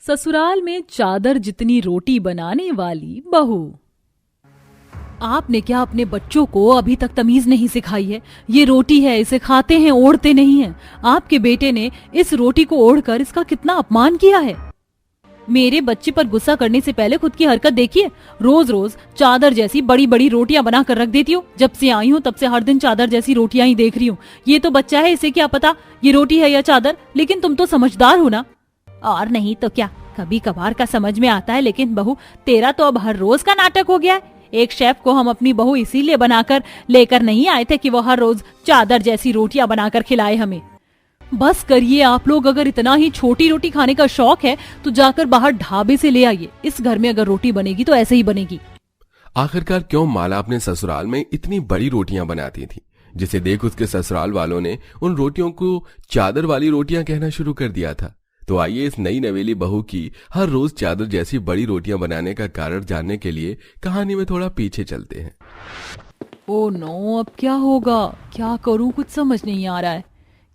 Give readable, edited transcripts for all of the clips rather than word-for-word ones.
ससुराल में चादर जितनी रोटी बनाने वाली बहू। आपने क्या अपने बच्चों को अभी तक तमीज नहीं सिखाई है? ये रोटी है, इसे खाते हैं, ओढ़ते नहीं हैं। आपके बेटे ने इस रोटी को ओढ़कर इसका कितना अपमान किया है। मेरे बच्चे पर गुस्सा करने से पहले खुद की हरकत देखिए। रोज रोज चादर जैसी बड़ी बड़ी रोटियां बना कर रख देती हो। जब से आई हूँ तब से हर दिन चादर जैसी रोटियां ही देख रही हूँ। ये तो बच्चा है, इसे क्या पता ये रोटी है या चादर। लेकिन तुम तो समझदार हो ना। और नहीं तो क्या, कभी कभार का समझ में आता है, लेकिन बहू तेरा तो अब हर रोज का नाटक हो गया है। एक शेफ को हम अपनी बहू इसीलिए बनाकर लेकर नहीं आए थे कि वो हर रोज चादर जैसी रोटियां बनाकर खिलाए हमें। बस करिए आप लोग, अगर इतना ही छोटी रोटी खाने का शौक है तो जाकर बाहर ढाबे से ले आइए। इस घर में अगर रोटी बनेगी तो ऐसे ही बनेगी। आखिरकार क्यों माला अपने ससुराल में इतनी बड़ी रोटियां बनाती थी, जिसे देख उसके ससुराल वालों ने उन रोटियों को चादर वाली रोटियां कहना शुरू कर दिया था। तो आइए इस नई नवेली बहू की हर रोज चादर जैसी बड़ी रोटियां बनाने का कारण जानने के लिए कहानी में थोड़ा पीछे चलते हैं। ओ नो, अब क्या होगा? क्या करूं, कुछ समझ नहीं आ रहा है।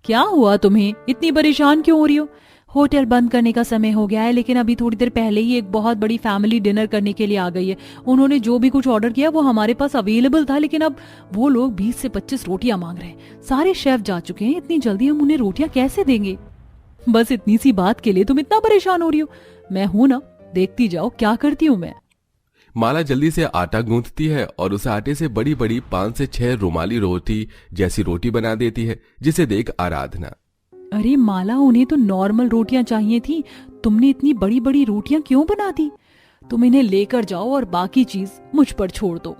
क्या हुआ तुम्हें? इतनी परेशान क्यों हो रही हो? होटल बंद करने का समय हो गया है, लेकिन अभी थोड़ी देर पहले ही एक बहुत बड़ी फैमिली डिनर करने के लिए आ गई है। उन्होंने जो भी कुछ ऑर्डर किया वो हमारे पास अवेलेबल था, लेकिन अब वो लोग 20 से 25 रोटियां मांग रहे हैं। सारे शेफ जा चुके हैं, इतनी जल्दी हम उन्हें रोटियां कैसे देंगे? बस इतनी सी बात के लिए तुम इतना परेशान हो रही हो? मैं हूं ना, देखती जाओ क्या करती हूँ मैं। माला जल्दी से आटा गूंथती है और उस आटे से बड़ी बड़ी 5 से 6 रुमाली रोटी जैसी रोटी बना देती है, जिसे देख आराधना। अरे माला, उन्हें तो नॉर्मल रोटियां चाहिए थी, तुमने इतनी बड़ी बड़ी रोटियां क्यों बना दी? तुम इन्हें लेकर जाओ और बाकी चीज मुझ पर छोड़ दो।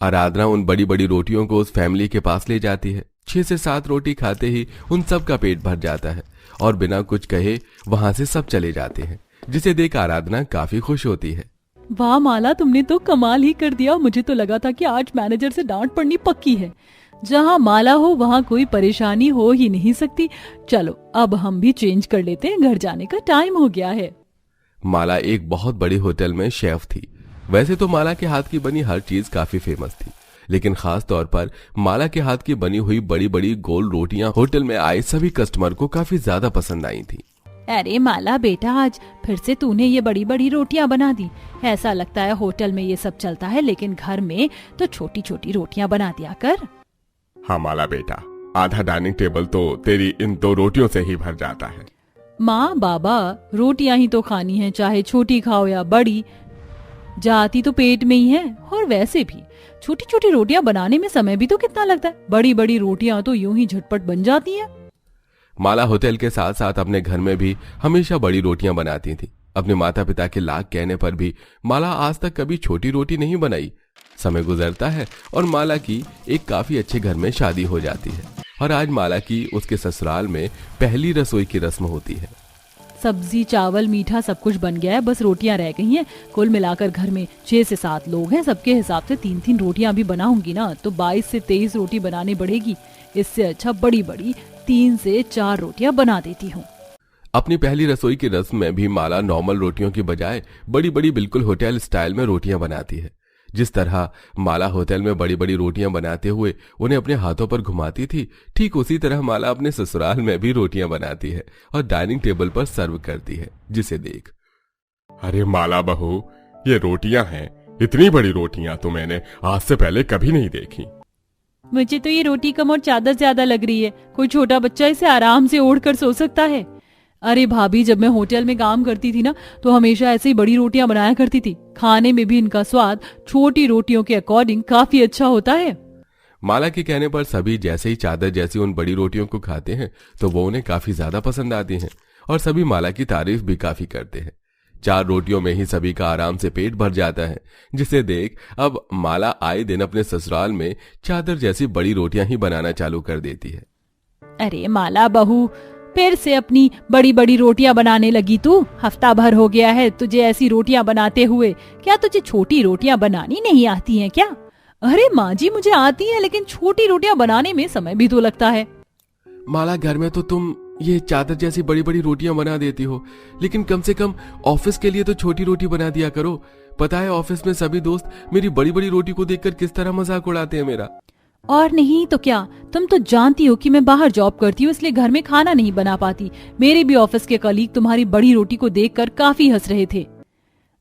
आराधना उन बड़ी बड़ी रोटियों को उस फैमिली के पास ले जाती है। 6 से 7 रोटी खाते ही उन सब का पेट भर जाता है और बिना कुछ कहे वहां से सब चले जाते हैं, जिसे देख आराधना काफी खुश होती है। वाह माला, तुमने तो कमाल ही कर दिया। मुझे तो लगा था कि आज मैनेजर से डांट पड़नी पक्की है। जहाँ माला हो वहाँ कोई परेशानी हो ही नहीं सकती। चलो अब हम भी चेंज कर लेते हैं, घर जाने का टाइम हो गया है। माला एक बहुत बड़ी होटल में शेफ थी। वैसे तो माला के हाथ की बनी हर चीज काफी फेमस थी, लेकिन खास तौर पर माला के हाथ की बनी हुई बड़ी बड़ी गोल रोटियां होटल में आए सभी कस्टमर को काफी ज्यादा पसंद आई थी। अरे माला बेटा, आज फिर से तूने ये बड़ी बड़ी रोटियां बना दी। ऐसा लगता है होटल में ये सब चलता है, लेकिन घर में तो छोटी छोटी रोटियां बना दिया कर। हाँ माला बेटा, आधा डाइनिंग टेबल तो तेरी इन 2 रोटियों से ही भर जाता है। माँ बाबा, रोटियां ही तो खानी है, चाहे छोटी खाओ या बड़ी, जाती तो पेट में ही है। और वैसे भी छोटी छोटी रोटियां बनाने में समय भी तो कितना लगता है। बड़ी बड़ी रोटियां तो यूं ही झटपट बन जाती हैं। माला होटल के साथ साथ अपने घर में भी हमेशा बड़ी रोटियां बनाती थी। अपने माता पिता के लाख कहने पर भी माला आज तक कभी छोटी रोटी नहीं बनाई। समय गुजरता है और माला की एक काफी अच्छे घर में शादी हो जाती है और आज माला की उसके ससुराल में पहली रसोई की रस्म होती है। सब्जी, चावल, मीठा सब कुछ बन गया है, बस रोटियां रह गई हैं। कुल मिलाकर घर में 6 से 7 लोग हैं। सबके हिसाब से 3-3 रोटियां भी बनाऊंगी ना तो 22 से 23 रोटी बनानी पड़ेगी। इससे अच्छा बड़ी बड़ी 3 से 4 रोटियां बना देती हूँ। अपनी पहली रसोई की रस्म में भी माला नॉर्मल रोटियों की बजाय बड़ी बड़ी बिल्कुल होटल स्टाइल में रोटियां बनाती है। जिस तरह माला होटल में बड़ी बड़ी रोटियां बनाते हुए उन्हें अपने हाथों पर घुमाती थी, ठीक उसी तरह माला अपने ससुराल में भी रोटियां बनाती है और डाइनिंग टेबल पर सर्व करती है, जिसे देख। अरे माला बहू, ये रोटियां हैं, इतनी बड़ी रोटियां तो मैंने आज से पहले कभी नहीं देखी। मुझे तो ये रोटी कम और चादर ज्यादा लग रही है। कोई छोटा बच्चा इसे आराम से ओढ़ कर सो सकता है। अरे भाभी, जब मैं होटल में काम करती थी ना तो हमेशा ऐसे ही बड़ी रोटियां बनाया करती थी। खाने में भी इनका स्वाद छोटी रोटियों के अकॉर्डिंग काफी अच्छा होता है। माला के कहने पर सभी जैसे ही चादर जैसी उन बड़ी रोटियों को खाते हैं तो वो उन्हें काफी ज्यादा पसंद आती हैं और सभी माला की तारीफ भी काफी करते हैं। 4 रोटियों में ही सभी का आराम से पेट भर जाता है, जिसे देख अब माला आए दिन अपने ससुराल में चादर जैसी बड़ी रोटियां ही बनाना चालू कर देती है। अरे माला बहू, फिर से अपनी बड़ी बड़ी रोटियां बनाने लगी तू? हफ्ता भर हो गया है तुझे ऐसी रोटियां बनाते हुए। क्या तुझे छोटी रोटियां बनानी नहीं आती हैं क्या? अरे माँ जी, मुझे आती है, लेकिन छोटी रोटियां बनाने में समय भी तो लगता है। माला, घर में तो तुम ये चादर जैसी बड़ी बड़ी रोटियां बना देती हो, लेकिन कम से कम ऑफिस के लिए तो छोटी रोटी बना दिया करो। पता है ऑफिस में सभी दोस्त मेरी बड़ी बड़ी रोटी को देखकर किस तरह मजाक उड़ाते हैं मेरा। और नहीं तो क्या, तुम तो जानती हो कि मैं बाहर जॉब करती हूँ, इसलिए घर में खाना नहीं बना पाती। मेरे भी ऑफिस के कलीग तुम्हारी बड़ी रोटी को देखकर काफी हंस रहे थे।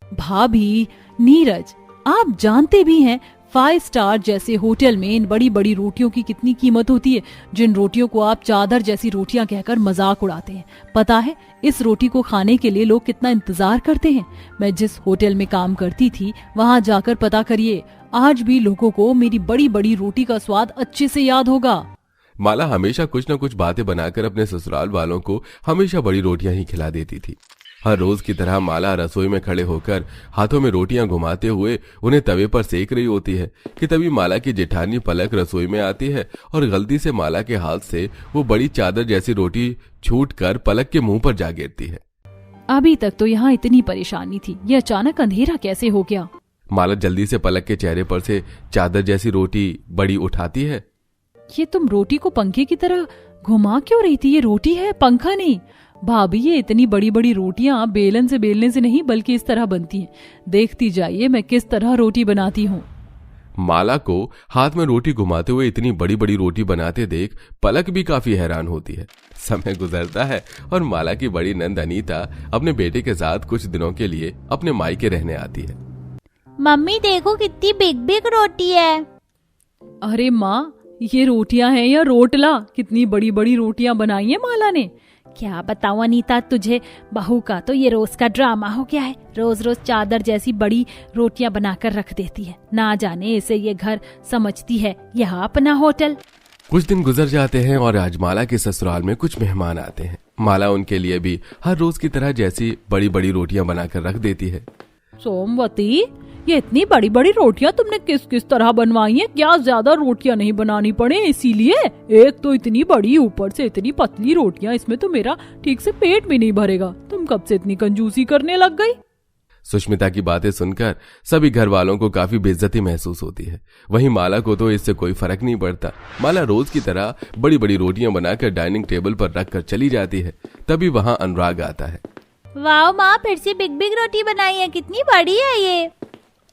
भाभी, नीरज, आप जानते भी हैं 5 स्टार जैसे होटल में इन बड़ी बड़ी रोटियों की कितनी कीमत होती है, जिन रोटियों को आप चादर जैसी रोटियां कहकर मजाक उड़ाते हैं। पता है इस रोटी को खाने के लिए लोग कितना इंतजार करते हैं। मैं जिस होटल में काम करती थी वहां जाकर पता करिए, आज भी लोगों को मेरी बड़ी बड़ी रोटी का स्वाद अच्छे से याद होगा। माला हमेशा कुछ न कुछ बातें बनाकर अपने ससुराल वालों को हमेशा बड़ी रोटियां ही खिला देती थी। हर रोज की तरह माला रसोई में खड़े होकर हाथों में रोटियां घुमाते हुए उन्हें तवे पर सेक रही होती है कि तभी माला की जेठानी पलक रसोई में आती है और गलती से माला के हाथ से वो बड़ी चादर जैसी रोटी छूटकर पलक के मुंह पर जा गिरती है। अभी तक तो यहाँ इतनी परेशानी थी, ये अचानक अंधेरा कैसे हो गया? माला जल्दी से पलक के चेहरे पर से चादर जैसी रोटी बड़ी उठाती है। ये तुम रोटी को पंखे की तरह घुमा क्यों रही थी? ये रोटी है, पंखा नहीं। भाभी, ये इतनी बड़ी बड़ी रोटियां बेलन से बेलने से नहीं बल्कि इस तरह बनती हैं। देखती जाइए मैं किस तरह रोटी बनाती हूँ। माला को हाथ में रोटी घुमाते हुए इतनी बड़ी बड़ी रोटी बनाते देख पलक भी काफी हैरान होती है। समय गुजरता है और माला की बड़ी नंद अनीता अपने बेटे के साथ कुछ दिनों के लिए अपने मायके रहने आती है। मम्मी देखो कितनी बिग बिग रोटी है। अरे माँ, ये रोटियां हैं या रोटला? कितनी बड़ी बड़ी रोटियां बनाई है माला ने। क्या बताऊं अनीता तुझे, बहू का तो ये रोज का ड्रामा हो गया है। रोज रोज चादर जैसी बड़ी रोटियां बनाकर रख देती है। ना जाने इसे ये घर समझती है यह अपना होटल। कुछ दिन गुजर जाते हैं और आज माला के ससुराल में कुछ मेहमान आते हैं। माला उनके लिए भी हर रोज की तरह जैसी बड़ी बड़ी रोटियां बनाकर रख देती है। सोमवती, ये इतनी बड़ी बड़ी रोटियां तुमने किस किस तरह बनवाई हैं? क्या ज्यादा रोटियां नहीं बनानी पड़े इसीलिए? एक तो इतनी बड़ी, ऊपर से इतनी पतली रोटियां, इसमें तो मेरा ठीक से पेट भी नहीं भरेगा। तुम कब से इतनी कंजूसी करने लग गई? सुष्मिता की बातें सुनकर सभी घर वालों को काफी बेइज्जती महसूस होती है। वहीं माला को तो इससे कोई फर्क नहीं पड़ता। माला रोज की तरह बड़ी बड़ी रोटियां बनाकर डाइनिंग टेबल पर रखकर चली जाती है। तभी वहां अनुराग आता है। वाह माँ, फिर से बिग बिग रोटी बनाई है, कितनी बड़ी है ये।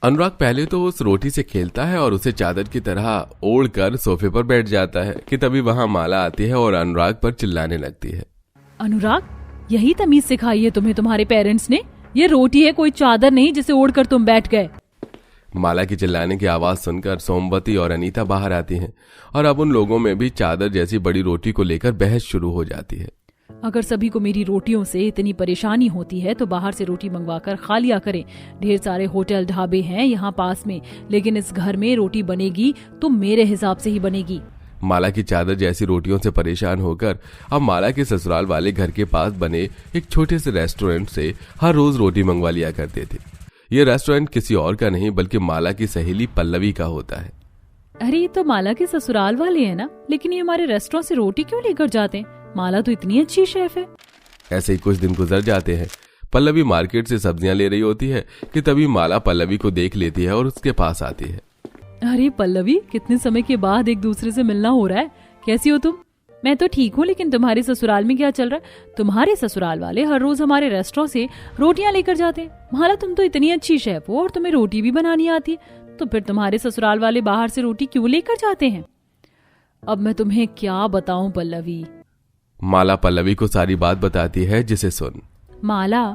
अनुराग पहले तो उस रोटी से खेलता है और उसे चादर की तरह ओढ़कर सोफे पर बैठ जाता है कि तभी वहां माला आती है और अनुराग पर चिल्लाने लगती है। अनुराग, यही तमीज सिखाई है तुम्हें तुम्हारे पेरेंट्स ने? ये रोटी है, कोई चादर नहीं जिसे ओढ़कर तुम बैठ गए। माला की चिल्लाने की आवाज सुनकर सोमवती और अनीता बाहर आती हैं और अब उन लोगों में भी चादर जैसी बड़ी रोटी को लेकर बहस शुरू हो जाती है। अगर सभी को मेरी रोटियों से इतनी परेशानी होती है तो बाहर से रोटी मंगवाकर खा लिया करें। ढेर सारे होटल ढाबे हैं यहाँ पास में, लेकिन इस घर में रोटी बनेगी तो मेरे हिसाब से ही बनेगी। माला की चादर जैसी रोटियों से परेशान होकर अब माला के ससुराल वाले घर के पास बने एक छोटे से रेस्टोरेंट से हर रोज रोटी मंगवा लिया करते थे। ये रेस्टोरेंट किसी और का नहीं बल्कि माला की सहेली पल्लवी का होता है। अरे ये तो माला के ससुराल वाले हैं ना, लेकिन ये हमारे रेस्टोरेंट से रोटी क्यों लेकर जाते हैं? माला तो इतनी अच्छी शेफ है। ऐसे ही कुछ दिन गुजर जाते हैं। पल्लवी मार्केट से सब्जियां ले रही होती है कि तभी माला पल्लवी को देख लेती है और उसके पास आती है। अरे पल्लवी, कितने समय के बाद एक दूसरे से मिलना हो रहा है। कैसी हो तुम? मैं तो ठीक हूँ, लेकिन तुम्हारे ससुराल में क्या चल रहा है? तुम्हारे ससुराल वाले हर रोज हमारे रेस्टोरेंट से रोटियां लेकर जाते हैं। माला, तुम तो इतनी अच्छी शेफ हो और तुम्हें रोटी भी बनानी आती है, तो फिर तुम्हारे ससुराल वाले बाहर से रोटी क्यों लेकर जाते हैं? अब मैं तुम्हें क्या बताऊं पल्लवी। माला पल्लवी को सारी बात बताती है, जिसे सुन। माला,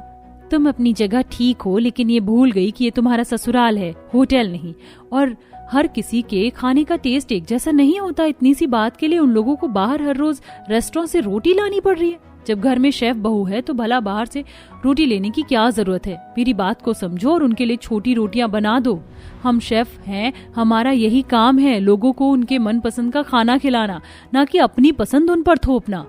तुम अपनी जगह ठीक हो, लेकिन ये भूल गई कि ये तुम्हारा ससुराल है, होटल नहीं। और हर किसी के खाने का टेस्ट एक जैसा नहीं होता। इतनी सी बात के लिए उन लोगों को बाहर हर रोज रेस्टोरेंट से रोटी लानी पड़ रही है। जब घर में शेफ बहू है तो भला बाहर से रोटी लेने की क्या जरूरत है? मेरी बात को समझो और उनके लिए छोटी रोटियां बना दो। हम शेफ हैं, हमारा यही काम है लोगों को उनके मनपसंद का खाना खिलाना, ना कि अपनी पसंद उन पर थोपना।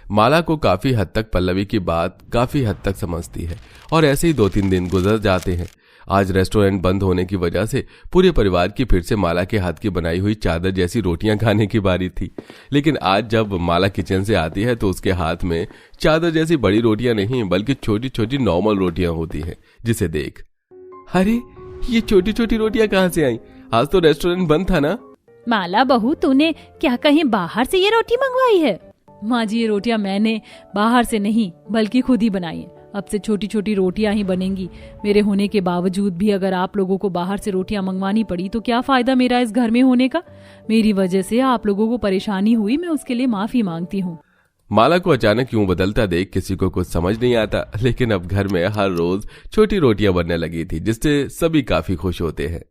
माला को काफी हद तक पल्लवी की बात काफी हद तक समझती है और ऐसे ही 2-3 दिन गुजर जाते हैं। आज रेस्टोरेंट बंद होने की वजह से पूरे परिवार की फिर से माला के हाथ की बनाई हुई चादर जैसी रोटियां खाने की बारी थी। लेकिन आज जब माला किचन से आती है तो उसके हाथ में चादर जैसी बड़ी रोटियां नहीं बल्कि छोटी छोटी नॉर्मल रोटियां होती हैं, जिसे देख, अरे ये छोटी छोटी रोटियां कहाँ से आई? आज तो रेस्टोरेंट बंद था ना। माला बहू, तूने क्या कहीं बाहर से ये रोटी मंगवाई है? माँ जी, ये रोटियां मैंने बाहर से नहीं बल्कि खुद ही बनाई है। अब से छोटी छोटी रोटियां ही बनेंगी। मेरे होने के बावजूद भी अगर आप लोगों को बाहर से रोटियां मंगवानी पड़ी तो क्या फायदा मेरा इस घर में होने का। मेरी वजह से आप लोगों को परेशानी हुई, मैं उसके लिए माफी मांगती हूँ। माला को अचानक यूं बदलता देख किसी को कुछ समझ नहीं आता, लेकिन अब घर में हर रोज छोटी रोटियां बनने लगी थी, जिससे सभी काफी खुश होते हैं।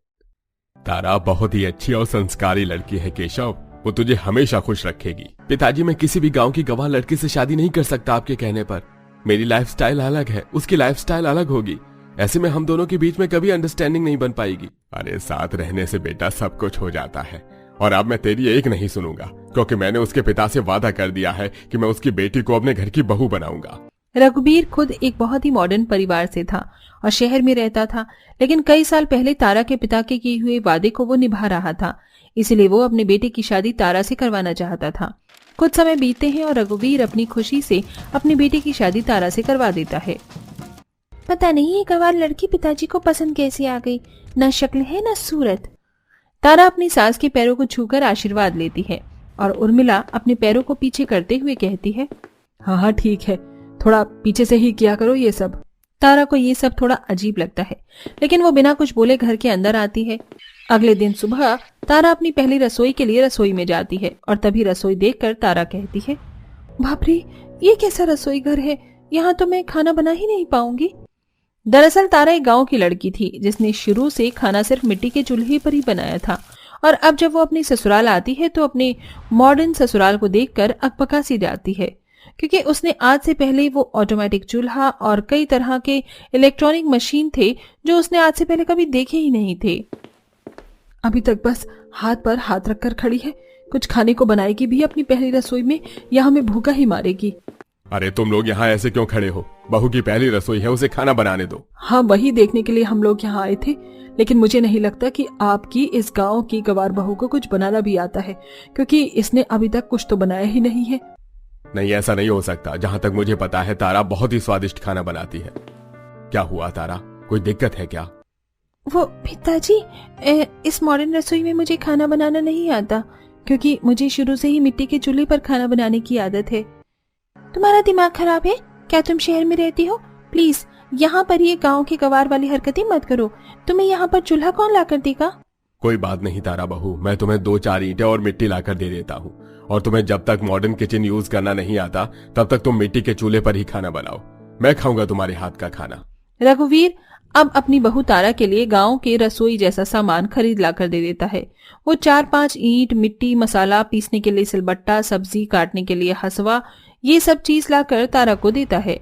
तारा बहुत ही अच्छी और संस्कारी लड़की है केशव, वो तुझे हमेशा खुश रखेगी। पिताजी, मैं किसी भी गांव की गंवार लड़की से शादी नहीं कर सकता आपके कहने पर। मेरी लाइफस्टाइल अलग है, उसकी लाइफस्टाइल अलग होगी। ऐसे में हम दोनों के बीच में कभी अंडरस्टैंडिंग नहीं बन पाएगी। अरे साथ रहने से बेटा सब कुछ हो जाता है, और अब मैं तेरी एक नहीं सुनूंगा, क्योंकि मैंने उसके पिता से वादा कर दिया है कि मैं उसकी बेटी को अपने घर की बहू बनाऊंगा। रघुबीर खुद एक बहुत ही मॉडर्न परिवार से था और शहर में रहता था, लेकिन कई साल पहले तारा के पिता के किए हुए वादे को वो निभा रहा था, इसलिए वो अपने बेटे की शादी तारा से करवाना चाहता था। कुछ समय बीतते हैं और रघुबीर अपनी खुशी से अपनी बेटी की शादी तारा से करवा देता है। पता नहीं ये गंवार लड़की पिताजी को पसंद कैसे आ गई, न शक्ल है न सूरत। तारा अपनी सास के पैरों को छूकर आशीर्वाद लेती है और उर्मिला अपने पैरों को पीछे करते हुए कहती है, हाँ हाँ ठीक है, थोड़ा पीछे से ही किया करो ये सब। तारा को ये सब थोड़ा अजीब लगता है, लेकिन वो बिना कुछ बोले घर के अंदर आती है। अगले दिन सुबह तारा अपनी पहली रसोई के लिए रसोई में जाती है और तभी रसोई देखकर तारा कहती है, बाप रे, ये कैसा रसोई घर है, यहाँ तो मैं खाना बना ही नहीं पाऊंगी। दरअसल तारा एक गांव की लड़की थी जिसने शुरू से खाना सिर्फ मिट्टी के चूल्हे पर ही बनाया था, और अब जब वो अपनी ससुराल आती है तो अपने मॉडर्न ससुराल को देखकर अकबका सी जाती है, क्योंकि उसने आज से पहले वो ऑटोमेटिक चूल्हा और कई तरह के इलेक्ट्रॉनिक मशीन थे जो उसने आज से पहले कभी देखे ही नहीं थे। अभी तक बस हाथ पर हाथ रखकर खड़ी है, कुछ खाने को बनाएगी भी अपनी पहली रसोई में या हमें भूखा ही मारेगी। अरे तुम लोग यहाँ ऐसे क्यों खड़े हो? बहू की पहली रसोई है, उसे खाना बनाने दो। हाँ, वही देखने के लिए हम लोग यहाँ आए थे, लेकिन मुझे नहीं लगता कि आपकी इस गांव की गंवार बहू को कुछ बनाना भी आता है, क्योंकि इसने अभी तक कुछ तो बनाया ही नहीं है। नहीं, ऐसा नहीं हो सकता। जहाँ तक मुझे पता है तारा बहुत ही स्वादिष्ट खाना बनाती है। क्या हुआ तारा, कोई दिक्कत है क्या? वो पिताजी, इस मॉडर्न रसोई में मुझे खाना बनाना नहीं आता, क्योंकि मुझे शुरू से ही मिट्टी के चूल्हे पर खाना बनाने की आदत है। तुम्हारा दिमाग खराब है क्या? तुम शहर में रहती हो? प्लीज यहाँ पर ये गांव के गंवार वाली हरकतें मत करो। तुम्हें यहाँ पर चूल्हा कौन ला कर देगा? कोई बात नहीं तारा बहू, मैं तुम्हें 2-4 ईंटें और मिट्टी लाकर दे देता हूँ, और तुम्हें जब तक मॉडर्न किचन यूज करना नहीं आता तब तक तुम मिट्टी के चूल्हे पर ही खाना बनाओ। मैं खाऊंगा तुम्हारे हाथ का खाना। रघुवीर अब अपनी बहू तारा के लिए गांव के रसोई जैसा सामान खरीद ला कर दे देता है। वो 4-5 ईंट, मिट्टी, मसाला पीसने के लिए सिलबट्टा, सब्जी काटने के लिए हसवा, ये सब चीज लाकर तारा को देता है।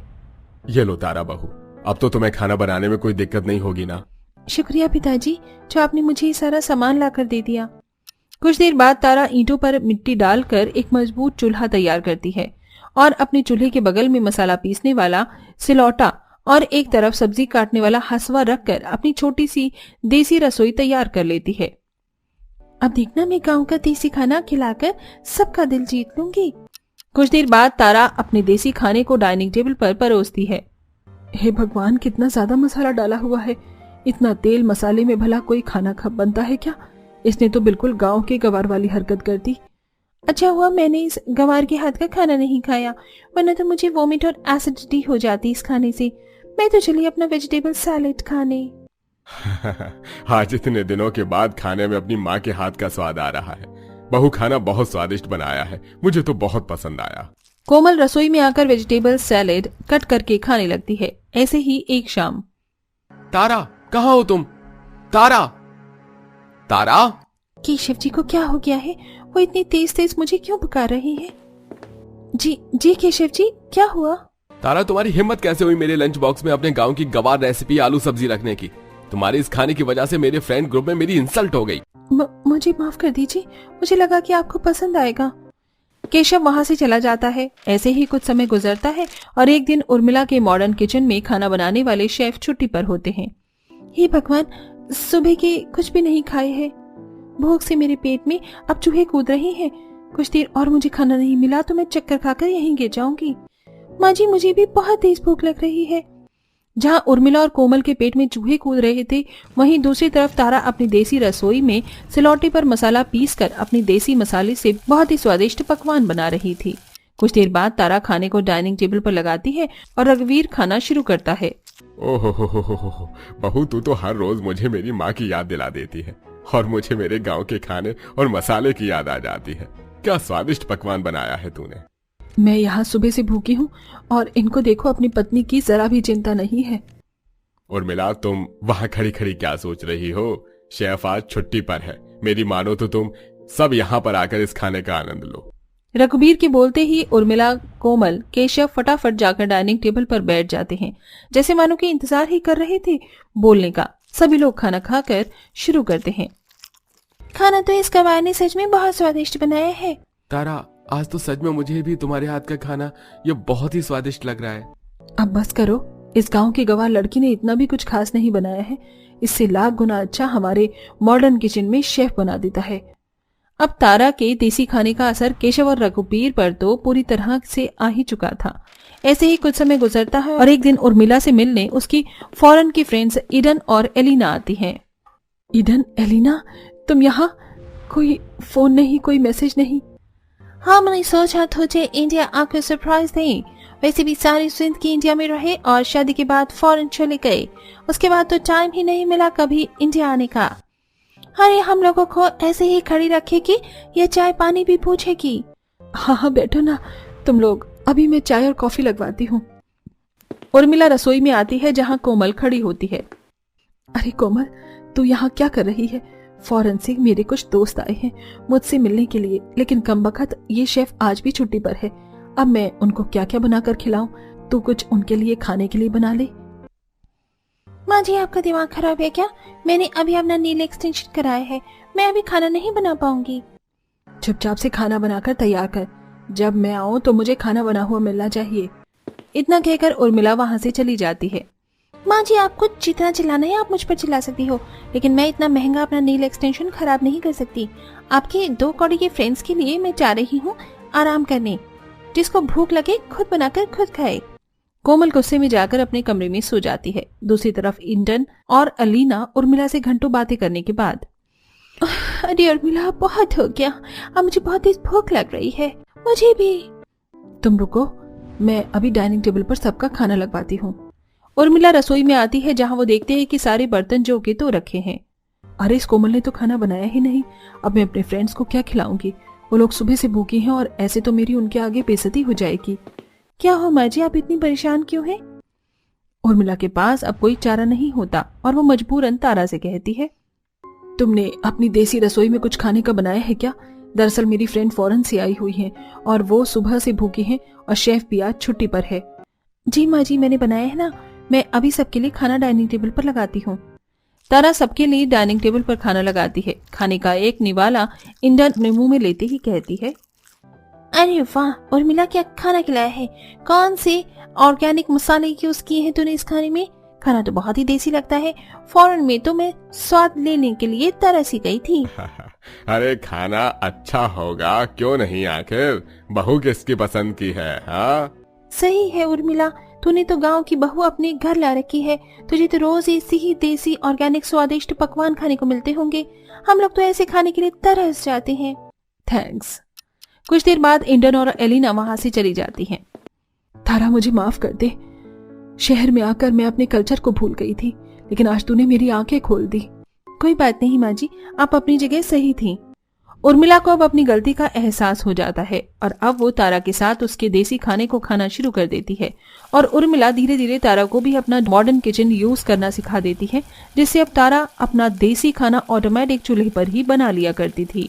ये लो तारा बहू, अब तो तुम्हें खाना बनाने में कोई दिक्कत नहीं होगी ना? शुक्रिया पिताजी, जो आपने मुझे ये सारा सामान लाकर दे दिया। कुछ देर बाद तारा ईंटों पर मिट्टी डालकर एक मजबूत चूल्हा तैयार करती है और अपने चूल्हे के बगल में मसाला पीसने वाला सिलौटा और एक तरफ सब्जी काटने वाला हसवा रखकर अपनी छोटी सी देसी रसोई तैयार कर लेती है। अब देखना, मैं गांव का देसी खाना खिलाकर सबका दिल जीत लूंगी। कुछ देर बाद तारा अपने देसी खाने को डाइनिंग टेबल पर परोसती है। हे भगवान, कितना ज्यादा मसाला डाला हुआ है, इतना तेल मसाले में भला कोई खाना बनता है क्या? इसने तो बिल्कुल गांव के गंवार वाली हरकत कर दी। अच्छा हुआ मैंने इस गंवार के हाथ का खाना नहीं खाया, वरना तो मुझे वोमिट और एसिडिटी हो जाती इस खाने से। मैं तो चली अपना वेजिटेबल सैलेड खाने। आज इतने दिनों के बाद खाने में अपनी माँ के हाथ का स्वाद आ रहा है। बहू खाना बहुत स्वादिष्ट बनाया है, मुझे तो बहुत पसंद आया। कोमल रसोई में आकर वेजिटेबल सैलेड कट करके खाने लगती है। ऐसे ही एक शाम, तारा, कहाँ हो तुम? तारा, तारा! केशव जी को क्या हो गया है? वो इतनी तेज तेज मुझे क्यों पुकार रहे हैं? जी जी केशव जी, क्या हुआ? तारा, तुम्हारी हिम्मत कैसे हुई मेरे लंच बॉक्स में अपने गांव की गंवार रेसिपी आलू सब्जी रखने की? तुम्हारे इस खाने की वजह से मेरे फ्रेंड ग्रुप में मेरी इंसल्ट हो गई। मुझे माफ कर दीजिए, मुझे लगा कि आपको पसंद आएगा। केशव वहां से चला जाता है। ऐसे ही कुछ समय गुजरता है और एक दिन उर्मिला के मॉडर्न किचन में खाना बनाने वाले शेफ छुट्टी पर होते हैं। हे भगवान, सुबह के कुछ भी नहीं खाए हैं, भूख से मेरे पेट में अब चूहे कूद रहे हैं। कुछ देर और मुझे खाना नहीं मिला तो मैं चक्कर खाकर यहीं गिर जाऊंगी। माँ जी, मुझे भी बहुत तेज भूख लग रही है। जहाँ उर्मिला और कोमल के पेट में चूहे कूद रहे थे, वहीं दूसरी तरफ तारा अपनी देसी रसोई में सिलौटे पर मसाला पीसकर अपनी देसी मसाले से बहुत ही स्वादिष्ट पकवान बना रही थी। कुछ देर बाद तारा खाने को डाइनिंग टेबल पर लगाती है और रघुवीर खाना शुरू करता है। ओहो हो, बहू तू तो हर रोज मुझे मेरी माँ की याद दिला देती है और मुझे मेरे गांव के खाने और मसाले की याद आ जाती है। क्या स्वादिष्ट पकवान बनाया है तूने। मैं यहाँ सुबह से भूखी हूँ और इनको देखो, अपनी पत्नी की जरा भी चिंता नहीं है। उर्मिला, तुम वहाँ खड़ी खड़ी क्या सोच रही हो? शेफ आज छुट्टी पर है। मेरी मानो तो तुम सब यहाँ पर आकर इस खाने का आनंद लो। रघुबीर के बोलते ही उर्मिला, कोमल, केशव फटाफट जाकर डाइनिंग टेबल पर बैठ जाते हैं, जैसे मानो कि इंतजार ही कर रहे थे बोलने का। सभी लोग खाना खाकर शुरू करते हैं। खाना तो इस गवार ने सच में बहुत स्वादिष्ट बनाया है। तारा, आज तो सच में मुझे भी तुम्हारे हाथ का खाना ये बहुत ही स्वादिष्ट लग रहा है। अब बस करो, इस गांव की गवार लड़की ने इतना भी कुछ खास नहीं बनाया है। इससे लाख गुना अच्छा हमारे मॉडर्न किचन में शेफ बना देता है। अब तारा के देसी खाने का असर केशव और रघुबीर पर तो पूरी तरह से आ ही चुका था। ऐसे ही कुछ समय गुजरता है और एक दिन उर्मिला से मिलने उसकी फॉरेन की फ्रेंड्स ईडन और एलिना आती हैं। ईडन, एलिना, तुम यहाँ? कोई फोन नहीं, कोई मैसेज नहीं? हाँ, मैंने सोचा तुझे इंडिया आकर सरप्राइज दें। वैसे भी सारी जिंदगी इंडिया में रहे और शादी के बाद फॉरेन चले गए। उसके बाद तो टाइम ही नहीं मिला कभी इंडिया आने का। अरे हम लोगों को ऐसे ही खड़ी रखेगी या चाय पानी भी पूछेगी? हाँ, बैठो ना तुम लोग, अभी मैं चाय और कॉफी लगवाती हूँ। उर्मिला रसोई में आती है जहाँ कोमल खड़ी होती है। अरे कोमल, तू यहाँ क्या कर रही है? फॉरेन से मेरे कुछ दोस्त आए हैं मुझसे मिलने के लिए, लेकिन कमबख्त ये शेफ आज भी छुट्टी पर है। अब मैं उनको क्या क्या बनाकर खिलाऊं? तू कुछ उनके लिए खाने के लिए बना ले। माँ जी, आपका दिमाग खराब है क्या? मैंने अभी अपना नील एक्सटेंशन कराया है, मैं अभी खाना नहीं बना पाऊंगी। चुपचाप से खाना बनाकर तैयार कर। जब मैं आऊं तो मुझे खाना बना हुआ मिलना चाहिए। इतना कहकर उर्मिला वहाँ से चली जाती है। माँ जी, आपको जितना चिल्लाना है आप मुझ पर चिल्ला सकती हो, लेकिन मैं इतना महंगा अपना नील एक्सटेंशन खराब नहीं कर सकती। आपके 2 कौड़ी के फ्रेंड्स के लिए मैं जा रही हूँ आराम करने। जिसको भूख लगे खुद बनाकर खुद खाए। कोमल गुस्से में जाकर अपने कमरे में सो जाती है। दूसरी तरफ इंडन और अलीना उर्मिला से घंटों बातें करने के बाद, अरे उर्मिला, बहुत हो गया, अब मुझे बहुत तेज भूख लग रही है। मुझे भी। तुम रुको, मैं अभी डाइनिंग टेबल पर सबका खाना लगवाती हूँ। उर्मिला रसोई में आती है जहाँ वो देखते हैं कि सारे बर्तन जो के तो रखे हैं। अरे इस कोमल ने तो खाना बनाया ही नहीं। अब मैं अपने फ्रेंड्स को क्या खिलाऊंगी? वो लोग सुबह से भूखे हैं और ऐसे तो मेरी उनके आगे बेइज्जती हो जाएगी। क्या हो माँ जी, आप इतनी परेशान क्यों हैं? उर्मिला के पास अब कोई चारा नहीं होता और वो मजबूरन तारा से कहती है, तुमने अपनी देसी रसोई में कुछ खाने का बनाया है क्या? दरअसल मेरी फ्रेंड फॉरेन से आई हुई है और वो सुबह से भूखी हैं और शेफ भी आज छुट्टी पर है। जी माँ जी, मैंने बनाया है ना, मैं अभी सबके लिए खाना डाइनिंग टेबल पर लगाती हूँ। तारा सबके लिए डाइनिंग टेबल पर खाना लगाती है। खाने का एक निवाला इंडन अपने मुंह में लेते ही कहती है, अरे वाह उर्मिला, क्या खाना खिलाया है? कौन से ऑर्गेनिक मसाले यूज किए हैं तूने इस खाने में? खाना तो बहुत ही देसी लगता है। फॉरेन में तो मैं स्वाद लेने के लिए तरस ही गई थी। अरे खाना अच्छा होगा क्यों नहीं, आखिर बहू किसकी पसंद की है? हाँ सही है उर्मिला, तूने तो गांव की बहू अपने घर ला रखी है। तुझे तो रोज ऐसी ही देसी ऑर्गेनिक स्वादिष्ट पकवान खाने को मिलते होंगे। हम लोग तो ऐसे खाने के लिए तरस जाते हैं। थैंक्स। कुछ देर बाद इंडन और एलिना वहां से चली जाती हैं। तारा, मुझे माफ कर दे। शहर में आकर मैं अपने कल्चर को भूल गई थी, लेकिन आज तूने मेरी आंखें खोल दी। कोई बात नहीं माँ जी, आप अपनी जगह सही थी। उर्मिला को अब अपनी गलती का एहसास हो जाता है और अब वो तारा के साथ उसके देसी खाने को खाना शुरू कर देती है और उर्मिला धीरे धीरे तारा को भी अपना मॉडर्न किचन यूज करना सिखा देती है, जिससे अब तारा अपना देसी खाना ऑटोमेटिक चूल्हे पर ही बना लिया करती थी।